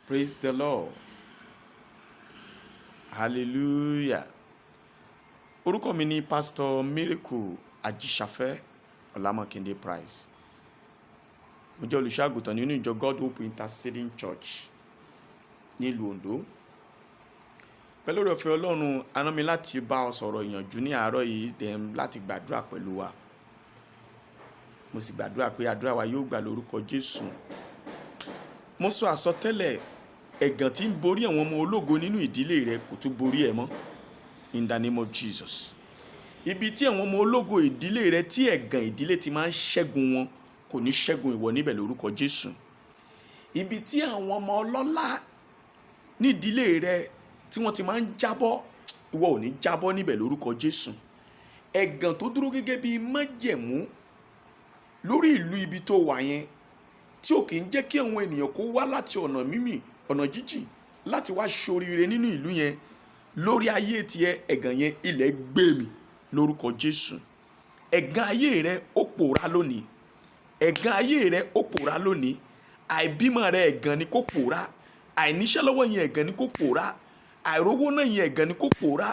Praise the Lord. Hallelujah. Orúkọ mi ni Pastor Miracle Ajíṣafẹ́ Ọlámọkindé Price. Mo jẹ́ olùṣọ́-àgùntàn nínú ìjọ God Hope Interceding Church nílùú Ondo. Pẹ̀lú oore-ọ̀fẹ́ Ọlọ́run, a rán mi láti bá ọ sọ̀rọ̀ ìyànjú ní àárọ̀ yìí dẹ̀m láti gbàdúrà pẹ̀lú wa. Mo sì gbàdúrà pé àdúrà wa yóò gbà lórúkọ Jésù. Mo sọ àsọtẹ́lẹ̀ ẹ̀gàn tí ń borí àwọn ọmọ ológo nínú ìdílé rẹ kò tún borí ẹ mọ́. In the name of Jesus. Ibi tí àwọn ọmọ ológo ìdílé rẹ tí ẹ̀gàn ìdílé ti máa ń ṣẹ́gun wọn kò ní ṣẹ́gun ìwọ níbẹ̀ lórúkọ Jésù. Ibi tí àwọn ọmọ ọlọ́lá ní ìdílé rẹ tí wọ́n ti máa ń jábọ́, ìwọ ò ní jábọ́ níbẹ̀ lórúkọ Jésù. Ẹ̀gàn tó dúró gẹ́gẹ́ bí májẹ̀mú lórí ìlú ibi tó wà yẹn tí ò kì í jẹ́ kí àwọn ènìyàn kó wá láti ọ̀nà jíjìn láti wá ṣoríire nínú ìlú yẹn lórí ayé tiẹ̀, ẹ̀gàn yẹn ilẹ̀ gbé mì lórúkọ Jésù. Ẹ̀gàn ayé rẹ ó pòórá lónìí. Ẹ̀gàn ayé rẹ ó pòórá lónìí. Àìbímọ rẹ ẹ̀gàn ni kó pòórá. Àìníṣẹ́ lọ́wọ́ yẹn ẹ̀gàn ni kó pòórá. Àìrówó náà yẹn ẹ̀gàn ni kó pòórá.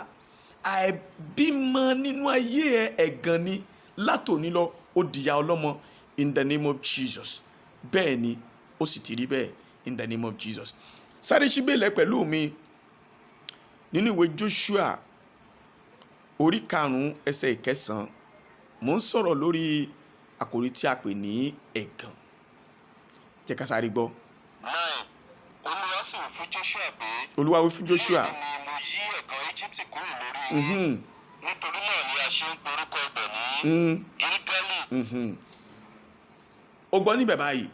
Àìbímọ nínú ayé ẹ ẹ̀gàn ni látòní lọ ó dìyà ọlọ́mọ in the name of Jesus. Bẹ́ẹ̀ ni ó sì ti rí bẹ́ẹ̀ in the name of Jesus. Sáré síbẹ̀lẹ̀ pẹ̀lú mi nínú ìwé Joshua orí 5 ẹsẹ̀ 9. Mo ń sọ̀rọ̀ lórí àkòrí tí a pè ní ẹ̀gàn. Jẹ́ ká sáré gbọ́. Olúwa sì wí fún Joshua pé. Olúwa wí fún Joshua. Lónìí ni mo yí ẹ̀gàn Íjíbítì kúrò lórí yín. Nítorí náà ni a ṣe ń porúkọ ibẹ̀ ní Gilgali. Ó gbọ́ níbẹ̀ báyìí.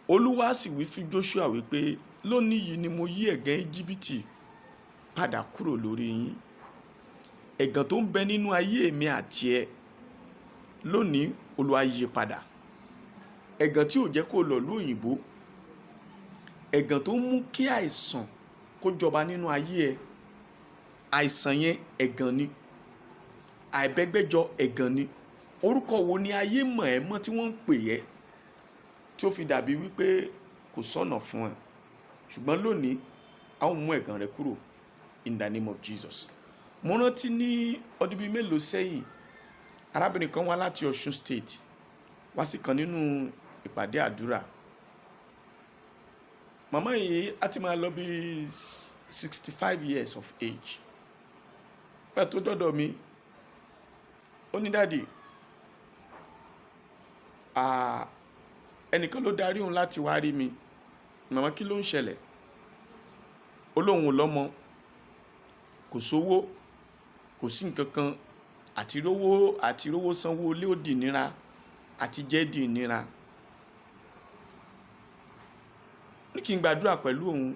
Olúwa sì wí fún Joshua wípé lónìí yìí ni mo yí ẹ̀gàn Íjíbítì padà kúrò lórí yín. Ẹ̀gàn tó ń bẹ nínú ayé mi àti ẹ lónìí Olúwa yí padà. Ẹ̀gàn tí ò jẹ́ kó lọ ìlú òyìnbó. Ẹ̀gàn tó ń mú kí àìsàn kó jọba nínú ayé ẹ. Àìsàn yẹn ẹ̀gàn ni. Àìbẹ́gbẹ́jọ ẹ̀gàn ni. Orúkọ wo ni ayé mọ̀ ẹ́ mọ́ tí wọ́n ń pè ẹ́ tí ó fi dàbí wípé kò sọ̀nà fún ẹ? Ṣùgbọ́n lónìí a ó mú ẹ̀gàn rẹ kúrò in the name of Jesus. Mo rántí ní ọdún bíi mélòó sẹ́yìn, arábìnrin kan wá láti Ọ̀ṣun State wá sí kan nínú ìpàdé àdúrà. Màmá yìí á ti máa lọ bí 65 years of age. Bẹ́ẹ̀ tó dọ́dọ̀ mi, ó ní dáàdì, ẹnìkan ló darí òun láti wá rí mi. Màmá, kí ló ń ṣẹlẹ̀? Ó lóun ò lọ́mọ, kò sówó, kò sí nǹkan kan, àti rówó sanwó ilé ó dì nira, àti jẹ dì nira. Ní kí n gbàdúrà pẹ̀lú òun.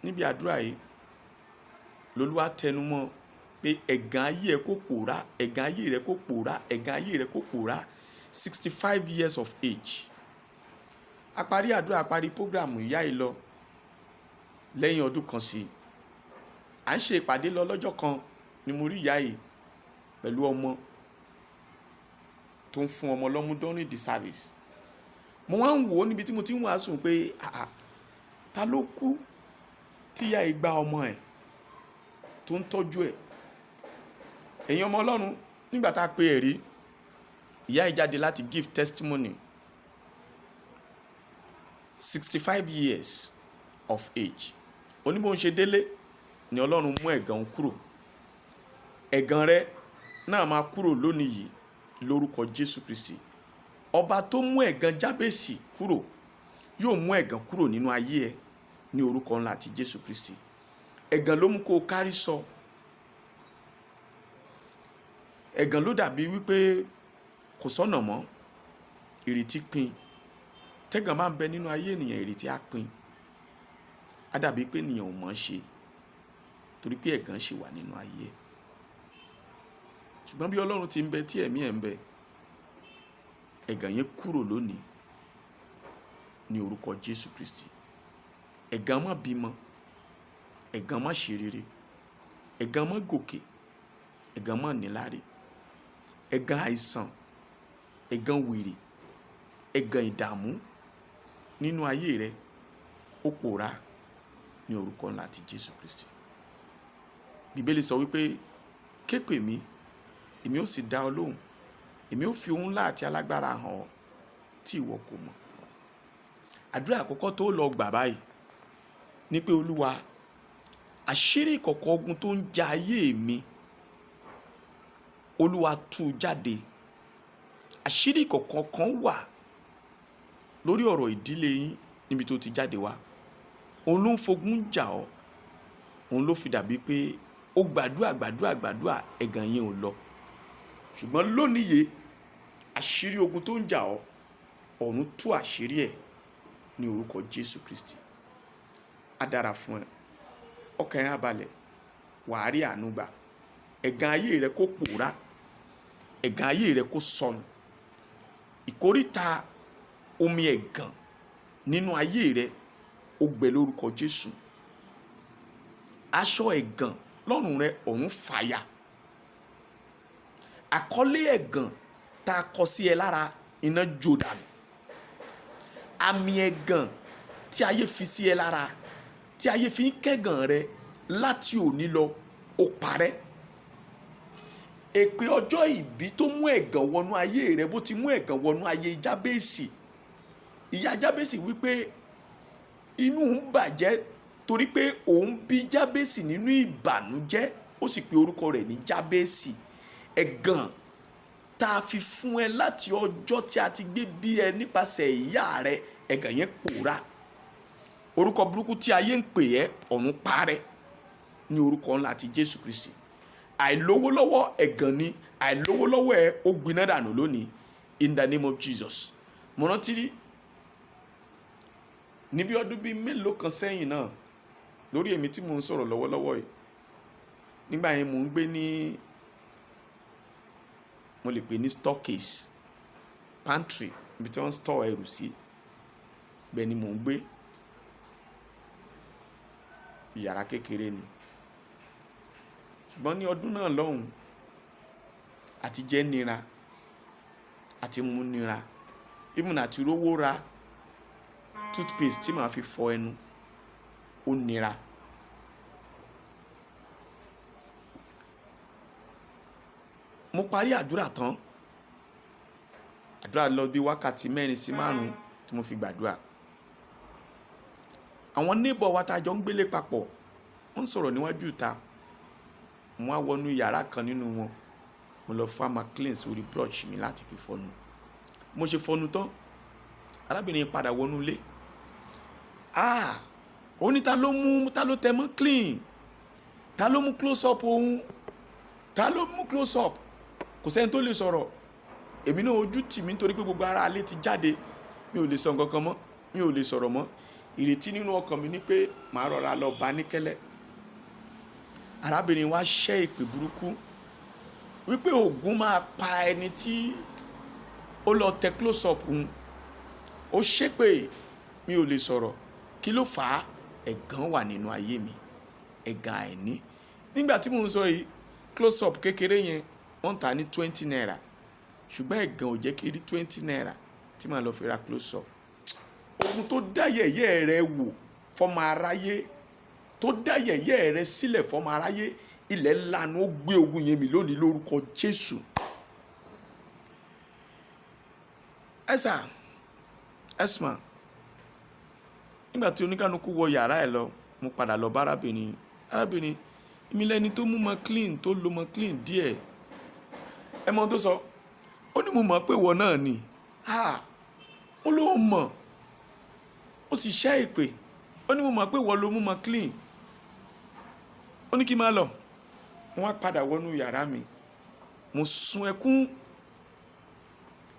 Níbi àdúrà yìí l'Olúwa tẹnumọ́ pé ẹ̀gàn ayé ẹ kó pòórá, ẹ̀gàn ayé rẹ kó pòórá, ẹ̀gàn ayé rẹ kó pòórá. 65 years of age. A parí àdúrà, a parí prógrámù ìyá yìí lọ. Lẹ́yìn ọdún kan sí, à ń ṣe ìpàdé lọ lọ́jọ́ kan ni mo rí ìyá yìí pẹ̀lú ọmọ tó ń fún ọmọ lọ́mú during the service. Mo wá ń wò ó níbi tí mo ti ń wàásù pé ta ló kú tí ìyá yìí gba ọmọ ẹ̀ tó ń tọ́jú ẹ̀. Ẹ̀yin ọmọ Ọlọ́run, nígbà tá a pè ẹ̀rí, ìyá yìí jáde láti give testimony. 65 years of age. Oníbò ń ṣe délé ni Ọlọ́run mú ẹ̀gàn kúrò. Ẹ̀gàn rẹ náà máa kúrò lónìí yìí lórúkọ Jésù Kristi. Ọba tó mú ẹ̀gàn Jábésì kúrò yóò mú ẹ̀gàn kúrò nínú ayé ẹ ní orúkọ ńlá ti Jésù Kristi. Ẹ̀gàn ló mú kó o kárí sọ. Ẹ̀gàn ló dàbí wípé kò sọ́nà mọ́, ìrètí pin. Tẹ́gàn máa ń bẹ nínú ayé ènìyàn, ìrètí á pin. Á dàbí pé ènìyàn ò mọ̀ ṣe torí pé ẹ̀gàn ṣì wà nínú ayé. Ṣùgbọ́n bí Ọlọ́run ti ń bẹ tí ẹ̀mí ẹ̀ ń bẹ, ẹ̀gàn yẹn kúrò lónìí ní orúkọ Jésù Kristi. Ẹ̀gàn má bímọ, ẹ̀gàn má ṣe rere, ẹ̀gàn má gòkè, ẹ̀gàn má níláárí, ẹ̀gàn àìsàn, ẹ̀gàn wèrè, ẹ̀gàn ìdààmú nínú ayé rẹ ó pòórá ní orúkọ ńlá ti Jésù Kristi. Bíbélì sọ wípé ké pè mí èmi ó sì dá ọ lóhùn, èmi ó fi ohun ńlá àti alágbára hàn ọ́ tí ìwọ kò mọ̀. Àdúrà àkọ́kọ́ tó lọ gbà báyìí ní pé Olúwa, àṣírí ìkọ̀kọ̀ ogun tó ń ja ayé mi, Olúwa tú jáde. Àṣírí ìkọ̀kọ̀ kan wà lórí ọ̀rọ̀ ìdílé yín níbi tó ti jáde wá. Òun ló ń fogun jà ọ́, òun ló fi dàbí pé ó gbàdúrà ẹ̀gàn yín ò lọ. Ṣùgbọ́n lónìí yìí àṣírí ogun tó ń jà ọ́, ọ̀run tú àṣírí ẹ̀ ní orúkọ Jésù Kristi. Á dára fún ẹ, ọkàn ẹ á balẹ̀, wàá rí àánú gbà. Ẹ̀gàn ayé rẹ kó pòórá, ẹ̀gàn ayé rẹ kó sọnù. Ìkóríta omi ẹ̀gàn nínú ayé rẹ ó gbẹ lórúkọ Jésù. Aṣọ ẹ̀gàn lọ́rùn rẹ ọ̀run fàya. Àkọlé ẹ̀gàn tá a kọ sí ẹ lára iná jó dànù. Àmì ẹ̀gàn tí ayé fi sí ẹ lára, tí ayé fi ń kẹ́gàn rẹ láti òní lọ ó parẹ́. Èpè ọjọ́ ìbí tó mú ẹ̀gàn wọnú ayé rẹ bó ti mú ẹ̀gàn wọnú ayé Jábésì. Ìyá Jábésì wípé inú ń bàjẹ́ torí pé òun bí Jábésì nínú ìbànújẹ́, ó sì pe orúkọ rẹ̀ ní Jábésì. Ẹ̀gàn tá a fi fún ẹ láti ọjọ́ tí a ti gbé bí ẹ nípasẹ̀ ìyá rẹ, ẹ̀gàn yẹn pòórá. Orúkọ burúkú tí ayé ń pè ẹ́ ọ̀run parẹ́ ní orúkọ ńlá ti Jésù Kristi. Àìlówó lọ́wọ́ ẹ̀gàn ni, àìlówó lọ́wọ́ ẹ ó gbiná dànù lónìí in the name of Jesus. Mo rántí níbi ọdún bíi mélòó kan sẹ́yìn náà lórí èmi tí mò ń sọ̀rọ̀ lọ́wọ́lọ́wọ́ yìí. Nígbà yẹn mò ń gbé ní, mo lè pè ní stockcase, pantry, ibi tí wọ́n ń store ẹrù sí. Bẹ́ẹ̀ ni mò ń gbé. Yàrá kékeré ni. Ṣùgbọ́n ní ọdún náà lọ́hùn, àti jẹ nira, àti mu nira, even àti rówó ra toothpaste tí màá fi fọ ẹnu ó nira. Mo parí àdúrà tán. Àdúrà lọ bí wákàtí 4 sí 5 tí mo fi gbàdúrà. Àwọn neighbor wa tá jọ ń gbélé papọ̀ wọ́n sọ̀rọ̀ níwájú ìta. Mo wá wọnú yàrá kan nínú wọn, mo lọ fáma clean sórí brush mi láti fi fọnu. Mo ṣe fọnu tán, arábìnrin padà wọnú ilé. Ó ní ta ló tẹ mọ́ clean, ta ló mú close up òun, ta ló mú close up. Kò sẹ́ni tó lè sọ̀rọ̀. Èmi náà ojú tì mí nítorí pé gbogbo ara alé ti jáde. Mi ò lè sọ nǹkan kan mọ́, mi ò lè sọ̀rọ̀ mọ́. Ìrètí nínú ọkàn mi ni pé màá rọra lọ bá ní kẹ́lẹ́. Arábìnrin wa ṣẹ́ ìpè burúkú wípé Ògún máa pa ẹni tí ó lọ tẹ close up òun. Ó ṣépè, mi ò lè sọ̀rọ̀. Kí ló fà á? Ẹ̀gàn wà nínú ayé mi, ẹ̀gàn àìní. Nígbà tí mò ń sọ yìí, close up kékeré yẹn wọ́n tà ní 20 naira. Ṣùgbọ́n ẹ̀gàn ò jẹ́ kí rí 20 naira tí màá lọ fi ra close up. Ogun tó dá yẹ̀yẹ́ rẹ wò fọmọ aráyé, tó dá yẹ̀yẹ́ rẹ sílẹ̀ fọmọ aráyé, ilẹ̀ lanu ó gbé ogun yẹn mì lónìí lórúkọ Jésù. Esma, nígbà tí oníkánukú wọ yàrá ẹ̀ lọ, mo padà lọ bá arábìnrin. Arábìnrin, èmi lẹni tó mú mọ clean, tó lo mọ clean díẹ̀. Ẹ mọ tó sọ? Ó ní mo mọ̀ pé ìwọ náà ni. Ó ló mọ̀, ó sì ṣẹ́ ìpè. Ó ní mo mọ̀ pé ìwọ ló mú mọ clean. Ó ní kí n máa lọ. Wọ́n á padà wọnú yàrá mi. Mo sun ẹkún,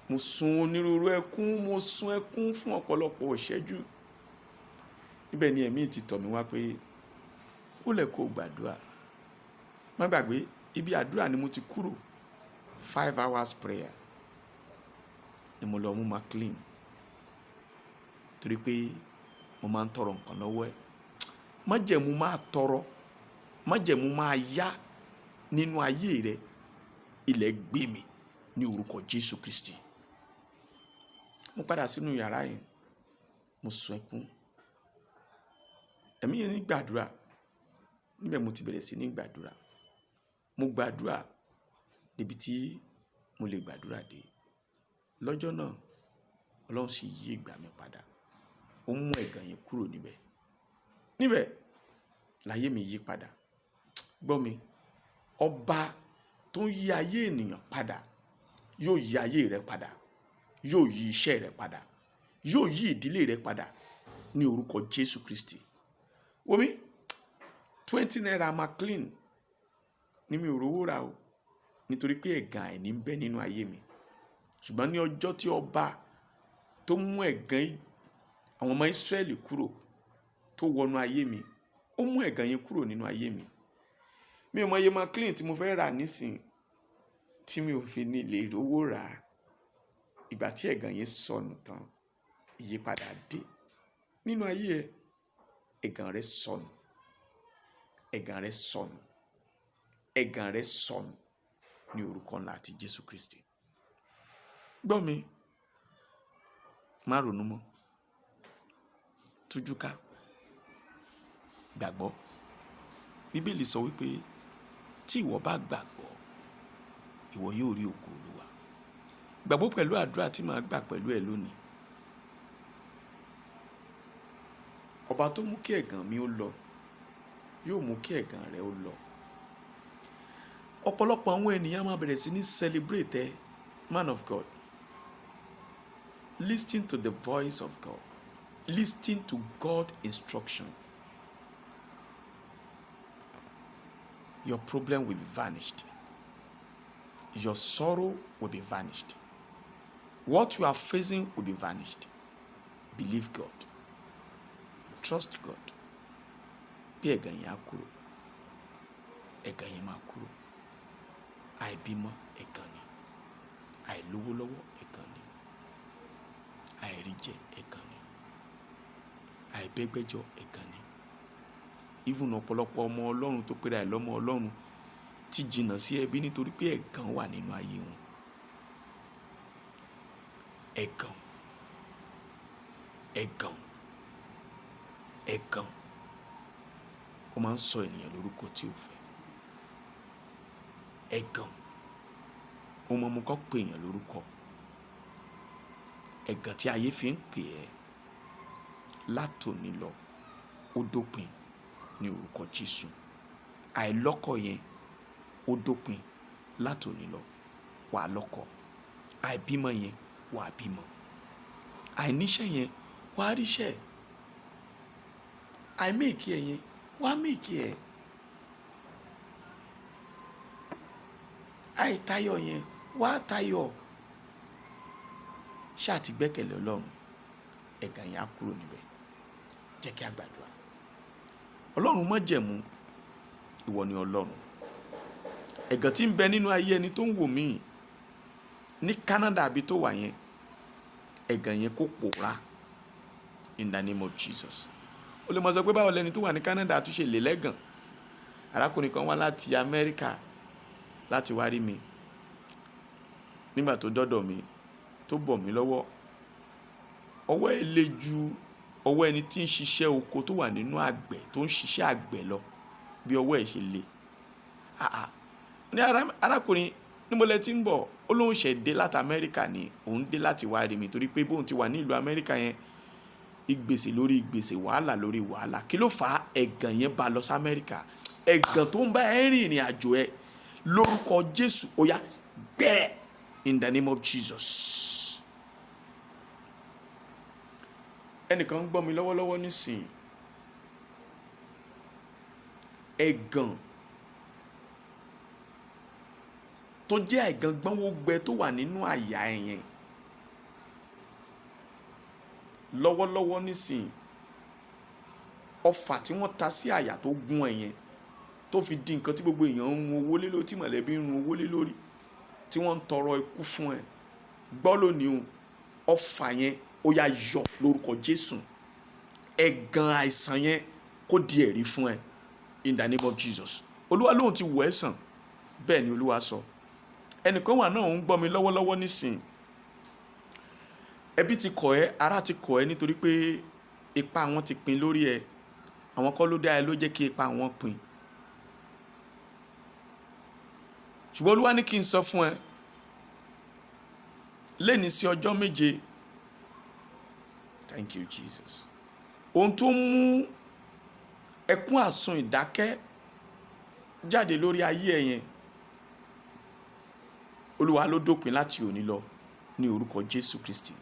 mo sun onírúurú ẹkún, mo sun ẹkún fún ọ̀pọ̀lọpọ̀ ìṣẹ́jú. Níbẹ̀ ni ẹ̀mí ti tọ̀ mí wá pé ó lè kó gbàdúrà. Má gbàgbé, ibi àdúrà ni mo ti kúrò. 5 hours prayer ni mo lọ mú ma clean. Torí pé mo máa ń tọrọ nǹkan lọ́wọ́ ẹ̀. Májẹ̀mú máa tọrọ, májẹ̀mú máa yá nínú ayé rẹ. Ilẹ̀ gbé mi ní orúkọ Jésù Kristi. Mo padà sínú yàrá yẹn, mo sun ẹkún. ẹ̀mí yẹn ní gbàdúrà. Níbẹ̀ mo ti bẹ̀rẹ̀ sí ní gbàdúrà. Mo gbàdúrà débi tí mo lè gbàdúrà dé. Lọ́jọ́ náà Ọlọ́run sì yí ìgbà mi padà. Ó mú ẹ̀gàn yẹn kúrò níbẹ̀. Níbẹ̀ láyé mi yí padà. Gbọ́ mi, ọba tó ń yí ayé ènìyàn padà yóò yí ayé rẹ padà, yóò yí iṣẹ́ rẹ padà, yóò yí ìdílé rẹ padà ní orúkọ Jésù Kristi. Wòmí, 20 naira McLean ni mi ò rówó ra o, nítorí pé ẹ̀gàn àìní ń bẹ nínú ayé mi. Ṣùgbọ́n ní ọjọ́ tí ọba tó mú ẹ̀gàn àwọn ọmọ Ísírẹ́lì kúrò tó wọnú ayé mi, ó mú ẹ̀gàn yẹn kúrò nínú ayé mi. Mi ò mọ iye McLean tí mo fẹ́ rà nísìn tí mi ò fi ní lè rówó rà. Ìgbà tí ẹ̀gàn yẹn sọnù tán, ìyípadà dé nínú ayé ẹ. Ẹ̀gàn rẹ sọnù, ẹ̀gàn rẹ sọnù, ẹ̀gàn rẹ sọnù ní orúkọ ńlá ti Jésù Kristi. Gbọ́ mi, má ronú mọ́, tújú ká, gbàgbọ́. Bíbélì sọ wípé tí ìwọ bá gbàgbọ́, ìwọ yóò rí ògo Olúwa. Gbàgbọ́ pẹ̀lú àdúrà tí màá gbà pẹ̀lú ẹ lónìí. Ọba tó mú kí ẹ̀gàn mi ó lọ, yóò mú kí ẹ̀gàn rẹ ó lọ. Ọ̀pọ̀lọpọ̀ àwọn ènìyàn máa bẹ̀rẹ̀ sí ní celebrate man of God. Listen to the voice of God. Listen to God's instruction. Your problem will be vanished. Your sorrow will be vanished. What you are facing will be vanished. Believe God. Trust God. Bí ẹ̀gàn yẹn á kúrò, ẹ̀gàn yẹn máa kúrò. Àìbímọ ẹ̀gàn ni, àìlówó lọ́wọ́ ẹ̀gàn ni, àìríjẹ ẹ̀gàn ni, àìbẹ́gbẹ́jọ ẹ̀gàn ni. Even ọ̀pọ̀lọpọ̀ ọmọ Ọlọ́run tó pera ẹ̀ lọ́mọ Ọlọ́run ti jìnnà sí ẹbí nítorí pé ẹ̀gàn wà nínú ayé wọn. Ẹ̀gàn, ẹ̀gàn, ẹ̀gàn. Ó máa ń sọ ènìyàn lórúkọ tí ò fẹ́. Ẹ̀gàn, ó máa mú kó pè èèyàn lórúkọ. Ẹ̀gàn tí ayé fi ń pè ẹ́ látòní lọ, ó dópin ní orúkọ Jésù. Àìlọ́kọ yẹn ó dópin látòní lọ, wà á lọ́kọ. Àìbímọ yẹn wà á bímọ. Àìníṣẹ́ yẹn wà á ríṣẹ́. Àìméèkì ẹ̀ yẹn wà á méèkì ẹ̀. Àìtayọ̀ yẹn wà á tayọ̀. Ṣáà ti gbẹ́kẹ̀lé Ọlọ́run, ẹ̀gàn yẹn á kúrò níbẹ̀. Jẹ́ kí a gbàdúrà. Ọlọ́run májẹ̀mú, ìwọ ni Ọlọ́run. Ẹ̀gàn tí ń bẹ nínú ayé ẹni tó ń wò mí ní Canada àbí tó wà yẹn, ẹ̀gàn yẹn kó pòórá in the name of Jesus. O lè mọ̀ sọ pé báwo lẹni tó wà ní Canada tún ṣe lè lẹ́gàn. Arákùnrin kan wá láti Amẹ́ríkà láti wá rí mi. Nígbà tó dọ́dọ̀ mi, tó bọ̀ mí lọ́wọ́, ọwọ́ ẹ̀ le ju ọwọ́ ẹni tí ń ṣiṣẹ́ oko tó wà nínú àgbẹ̀ tó ń ṣiṣẹ́ àgbẹ̀ lọ bí ọwọ́ ẹ̀ ṣe le. Ní arákùnrin níbo lẹ ti ń bọ̀? Ó lóun ṣẹ̀ dé láti Amẹ́ríkà ni, òun dé láti wá rí mi torí pé bóun ti wà ní ìlú Amẹ́ríkà yẹn, ìgbèsè lórí ìgbèsè, wàhálà lórí wàhálà. Kí ló fà á? Ẹ̀gàn yẹn bá lọ sí Amẹ́ríkà. Ẹ̀gàn tó ń bá ẹ rìn ìrìn àjò ẹ lórúkọ Jésù, ó yá gbẹ́ in the name of Jesus. Ẹnìkan ń gbọ́ mi lọ́wọ́lọ́wọ́ nísìnyí. Ẹ̀gàn tó jẹ́ ẹ̀gàn gbọ́nwógbẹ tó wà nínú àyà ẹ̀ yẹn lọ́wọ́lọ́wọ́ nísìnyí, ọfà tí wọ́n ta sí àyà tó gún ẹ̀ yẹn tó fi di nǹkan tí gbogbo èèyàn ń run owó lé lórí, tí mọ̀lẹ́bí ń run owó lé lórí, tí wọ́n ń tọrọ ikú fún ẹ. Gbọ́ lónìí o, ọfà yẹn ó yá yọ lórúkọ Jésù. Ẹ̀gàn àìsàn yẹn kó di ẹ̀rí fún ẹ in the name of Jesus. Olúwa lóhun ti wò ẹ́ sàn, bẹ́ẹ̀ ni Olúwa sọ. Ẹnìkan wà náà ń gbọ́ mi lọ́wọ́lọ́wọ́ nísìn. Ẹbí ti kọ̀ ẹ́, ará ti kọ̀ ẹ́ nítorí pé ipá wọn ti pin lórí ẹ. àwọn kọ́ ló dá ẹ ló jẹ́ kí ipa wọn pin. ṣùgbọ́n Olúwa ní kí n sọ fún ẹ lẹ́ni sí ọjọ́ méje. Thank you Jesus. ohun tó mú ẹkún àsun ìdákẹ́ jáde lórí ayé ẹ yẹn, Olúwa ló dópin láti òní lọ ní orúkọ Jésù Kristi.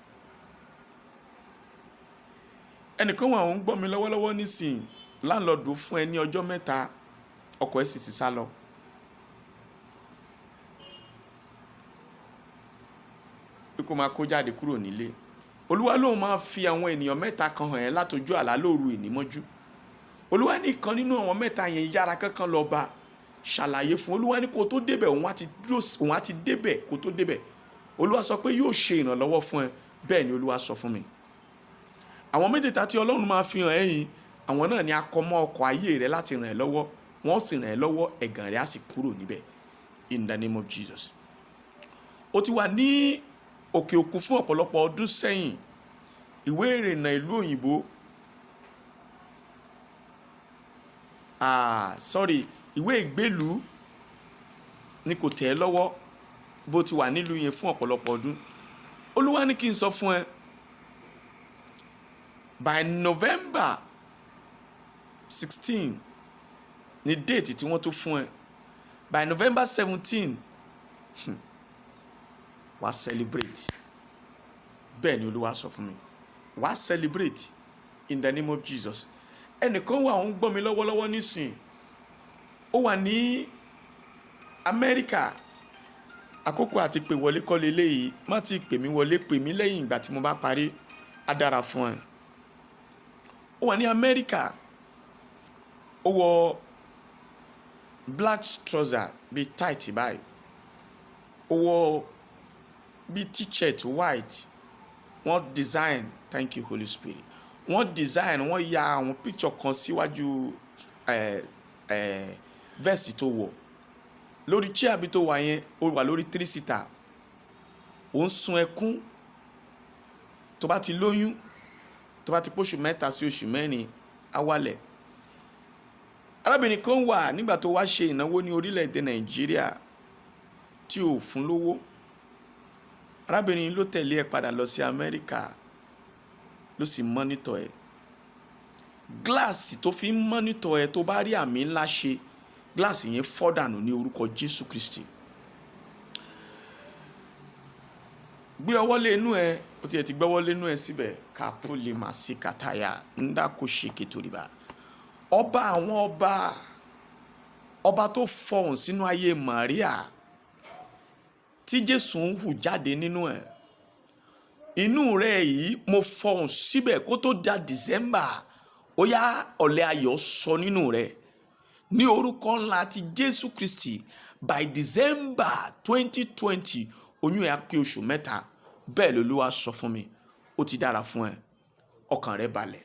ẹnìkan wà ń gbọ́ mi lọ́wọ́lọ́wọ́ nísìnyí, láńlọ́ọ̀dù fún ẹ ní ọjọ́ mẹ́ta, ọkọ ẹ sì ti sá lọ. kó máa kó jáde kúrò nílé. Olúwa lóun máa fi àwọn ènìyàn mẹ́ta kan hàn ẹ́ látojú àlá lóru ìnímọ́jú. Olúwa ní ìkan nínú àwọn mẹ́ta yẹn yára kankan lọ bá ṣàlàyé fún. Olúwa ní kó tó débẹ̀ òun á ti débẹ̀ kó tó débẹ̀. Olúwa sọ pé yóò ṣe ìrànlọ́wọ́ fún ẹ. Bẹ́ẹ̀ ni Olúwa sọ fún mi. àwọn mẹ́tẹ̀ẹ̀ta tí Ọlọ́run máa fi hàn ẹ́ yìí, àwọn náà ni akọmọ ọkọ̀ ayé rẹ láti ràn ẹ́ lọ́wọ́. wọ́n sì ràn ẹ́ lọ́wọ́, ẹ̀gàn rẹ á sì kúrò níbẹ̀. In the name of Jesus. ó ti wà ní òkè òkun fún ọ̀pọ̀lọpọ̀ ọdún sẹ́yìn. ìwé ìrìnnà ìlú òyìnbó ìwé ìgbélùú ni kò tẹ̀ ẹ́ lọ́wọ́ bó ti wà nílùú yẹn fún ọ̀pọ̀lọpọ̀ ọdún. Olúwa ní kí n sọ fún ẹ, by November 16 ni déètì tí wọ́n tó fún ẹ. by November 17 wàá celebrate. bẹ́ẹ̀ ni Olúwa sọ fún mi, wàá celebrate in the name of Jesus. ẹnìkan wà ó ń gbọ́ mi lọ́wọ́lọ́wọ́ nísìn, ó wà ní Amẹ́ríkà. àkókò àti pè wọlé kọ́ leléyìí, má ti pè mí wọlé, pè mí lẹ́yìn ìgbà tí mo bá parí, á dára fún ẹ. ó wà ní Amẹ́ríkà, ó wọ black trouser bíi tight báyìí, ó wọ bíi t-shirt white. wọ́n design, thank you Holy Spirit, wọ́n ya àwọn picture kan síwájú vẹ́ẹ̀sì tó wọ̀. lórí chair bí tó wà yẹn, ó wà lórí 3-seater. ó ń sun ẹkún. tó bá ti lóyún, tó bá ti póṣù 3 sí oṣù 4, á wálẹ̀. arábìnrin kan wà nígbà tó wá ṣe ìnáwó ní orílẹ̀-èdè Nàìjíríà tí ò fún lówó. arábìnrin ló tẹ̀lé ẹ padà lọ sí Amẹ́ríkà, ló sì mọ́nítọ̀ ẹ. gíláàsì tó fi ń mọ́nítọ̀ ẹ, tó bá rí àmì ńlá ṣe, gíláàsì yẹn fọ́ dànù ní orúkọ Jésù Kristi. gbé ọwọ́ lé inú ẹ, ó tiẹ̀ ti gbọ́wọ́ lé inú ẹ síbẹ̀. kápó lè má sí kàtáyà ńdá kó ṣe kètòrìbà. ọba àwọn ọba tó fọhùn sínú ayé Màríà tí Jésù ń hù jáde nínú ẹ. inú rẹ yìí mo fọhùn síbẹ̀ kó tó da December, ó yá ọ̀lẹ́ ayọ̀ sọ nínú rẹ ní orúkọ ńlá ti Jésù Kristi. by December 2020 oyún ẹ á pé oṣù 3. bẹ́ẹ̀ l'Olúwa sọ fún mi. ó ti dára fún ẹ, ọkàn rẹ balẹ̀,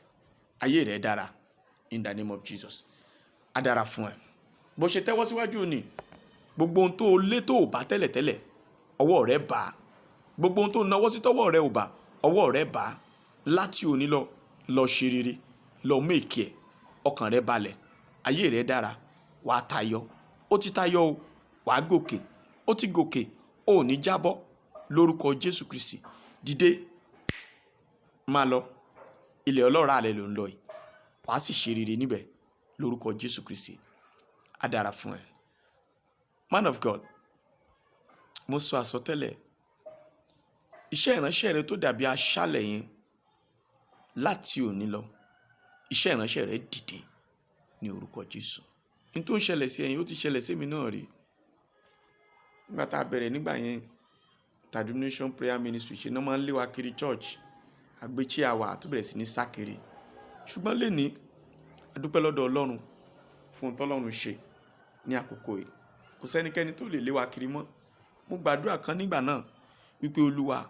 ayé rẹ dára in the name of Jesus. á dára fún ẹ. bó ṣe tẹ́wọ́ síwájú ni, gbogbo ohun tó lé tó bá tẹ́lẹ̀tẹ́lẹ̀, ọwọ́ rẹ bá. gbogbo ohun tó náwó sí tọ́wọ́ rẹ ò bá, ọwọ́ rẹ bá. láti òní lọ ṣe rere, lọ méèkì ẹ, ọkàn rẹ balẹ̀, ayé rẹ dára, wàá tayọ. ó ti tayọ o, wàá gòkè. ó ti gòkè, ó ní jábọ́ lórúkọ Jésù Kristi. dìde máa lọ, ilẹ̀ ọlọ́ràá rẹ ló ń lọ yìí, wàá sì ṣe rere níbẹ̀ lórúkọ Jésù Kristi. á dára fún ẹ. Man of God, mo sọ àsọtẹ́lẹ̀, iṣẹ́ ìránṣẹ́ rẹ tó dàbí aṣálẹ̀ yẹn, láti òní lọ iṣẹ́ ìránṣẹ́ rẹ dìde ní orúkọ Jésù. ní tó ń ṣẹlẹ̀ sí ẹ̀yin, ó ti ṣẹlẹ̀ sí mi náà rí. nígbà tá a bẹ̀rẹ̀ nígbà yẹn, Tadumnation Prayer Ministry ṣe náà máa ń lé wa kiri church, àgbéchí àwà tó bẹ̀rẹ̀ sí ní sákiri. ṣùgbọ́n lénìí, a dúpẹ́ lọ́dọ̀ Ọlọ́run fún ohun tọ́lọ́run ṣe ní àkókò yìí. kò sẹ́nikẹ́ni tó lè lé wa kiri mọ́. mo gbàdúrà kan nígbà náà wípé Olúwa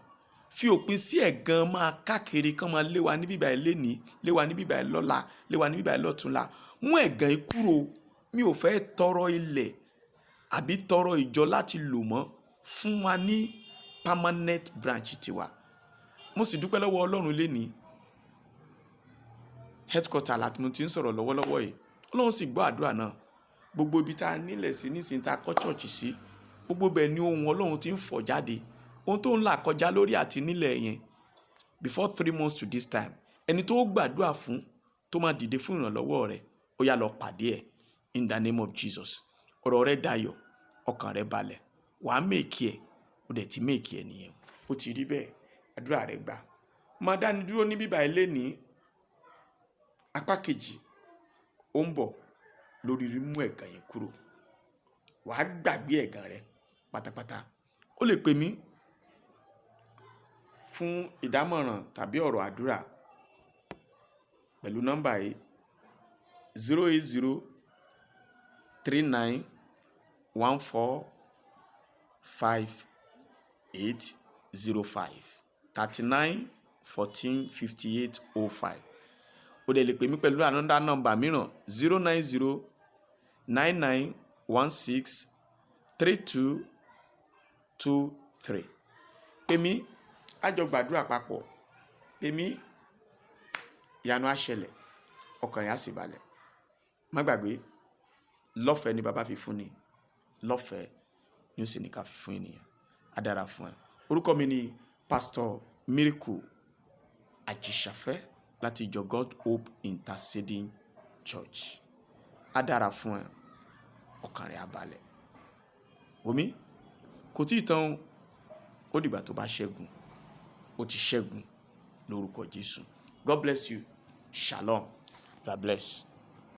fi òpin sí ẹ̀gàn máa káàkiri kán máa lé wa ní bíbá ẹ̀ lénìí, lé wa ní bíbá ẹ̀ lọ́la, lé wa ní bíbá ẹ̀ lọ́túnla. mú ẹ̀gàn yìí kúrò. mi ò fẹ́ tọrọ ilẹ̀ àbí tọrọ ìjọ láti lò mọ́. fún wa ní permanent branch tiwa. mo sì dúpẹ́ lọ́wọ́ Ọlọ́run lénìí. headquarter láti mo ti ń sọ̀rọ̀ lọ́wọ́lọ́wọ́ yìí. Ọlọ́run sì gbọ́ àdúrà náà. Gbogbo ibi tá a nílẹ̀ sí nísìnyí tá a kọ́ church sí, gbogbo bẹ́ẹ̀ ni ohun Ọlọ́run ti ń fọ̀ jáde. Ohun tó ń là kọjá lórí àti nílẹ̀ yẹn before 3 months to this time, ẹni tó gbàdúrà fún tó máa dìde fún ìrànlọ́wọ́ rẹ̀, ó yá lọ pàdé ẹ̀ in the name of Jesus. Ọ̀rọ̀ rẹ dayọ̀, ọkàn rẹ balẹ̀, wàá mèkì ẹ̀, ó dẹ̀ ti mèkì ẹ̀ nìyẹn. Ó ti rí bẹ́ẹ̀, àdúrà rẹ gbà. Máa dáni dúró ní bíbá ilé ní apá kejì, ó ń bọ̀ lórí rímú ẹ̀gàn yẹn kúrò. Wàá gbàgbé ẹ̀gàn rẹ pátápátá. Ó lè pè mí fún ìdámọ̀ràn tàbí ọ̀rọ̀ àdúrà pẹ̀lú nọ́mbà yìí 080 39 14 5805 39 14 5805. Ó dẹ̀ lè pè mí pẹ̀lú another nọ́mbà mìíràn 090 99 16 3223. Pè mí, a jọ gbàdúrà papọ̀. Pè mí, ìyanu á ṣẹlẹ̀, ọkàn rẹ̀ á sì balẹ̀. Má gbàgbé, lọ́fẹ̀ẹ́ ni bàbá fi fún ni, lọ́fẹ̀ẹ́ ni ó sì ní ká fi fún ènìyàn. Á dára fún ẹ. Orúkọ mi ni Pastor Miracle Ajíṣàfẹ́ láti ìjọ God Hope Interceding Church. Á dára fún ẹ, ọkàn rẹ̀ á balẹ̀. Wòmí, kò tí ì tán, ó dìgbà tó bá ṣẹ́gun. Ó ti ṣẹ́gun lórúkọ Jésù. God bless you. Shalom. God bless.